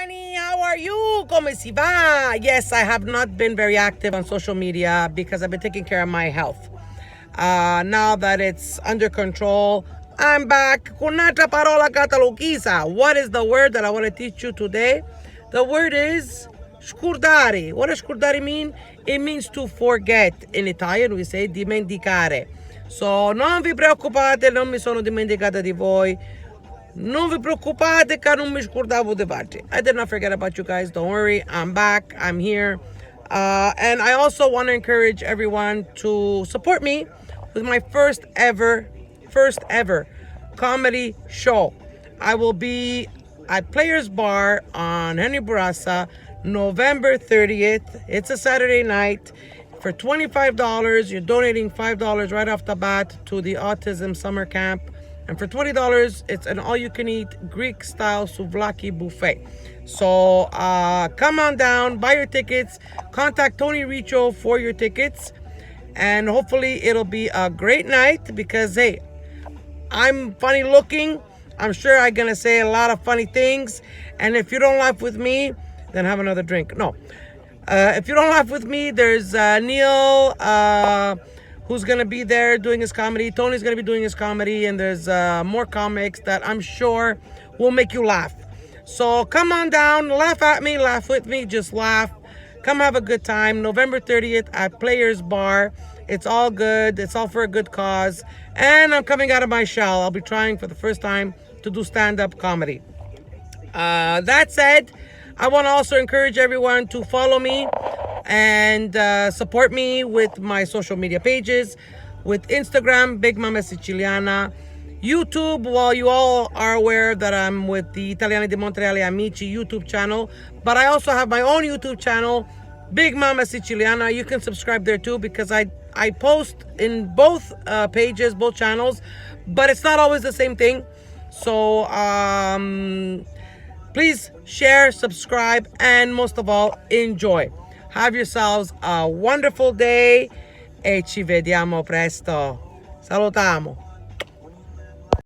honey, how are you? ¿Cómo se va? Yes, I have not been very active on social media because I've been taking care of my health. Now that it's under control, I'm back con un'altra parola catalogisa. What is the word that I want to teach you today? The word is scordare. What does scordare mean? It means to forget. In Italian, we say dimenticare. So, non vi preoccupate, non mi sono dimenticata di voi. Non vi preoccupate che non mi scordavo di voi. I did not forget about you guys. Don't worry. I'm back. I'm here. And I also want to encourage everyone to support me with my first ever comedy show. I will be at Players Bar on Henry Bourassa, November 30th. It's a Saturday night. For $25, you're donating $5 right off the bat to the Autism Summer Camp. And for $20, it's an all-you-can-eat Greek-style souvlaki buffet. So come on down, buy your tickets, contact Tony Richo for your tickets, and hopefully it'll be a great night because, hey, I'm funny looking. I'm sure I'm going to say a lot of funny things. And if you don't laugh with me, then have another drink. No. If you don't laugh with me, there's Neil, who's going to be there doing his comedy. Tony's going to be doing his comedy. And there's more comics that I'm sure will make you laugh. So come on down, laugh at me, laugh with me, just laugh. Come have a good time. November 30th at Players Bar. It's all good. It's all for a good cause. And I'm coming out of my shell. I'll be trying for the first time to do stand-up comedy. That said, I want to also encourage everyone to follow me and support me with my social media pages, with Instagram, Big Mama Siciliana, YouTube. Well, you all are aware that I'm with the Italiani di Montreale Amici YouTube channel, but I also have my own YouTube channel, Big Mama Siciliana. You can subscribe there too because I post in both pages, both channels, but it's not always the same thing. So please share, subscribe, and most of all, enjoy. Have yourselves a wonderful day e ci vediamo presto. Salutiamo.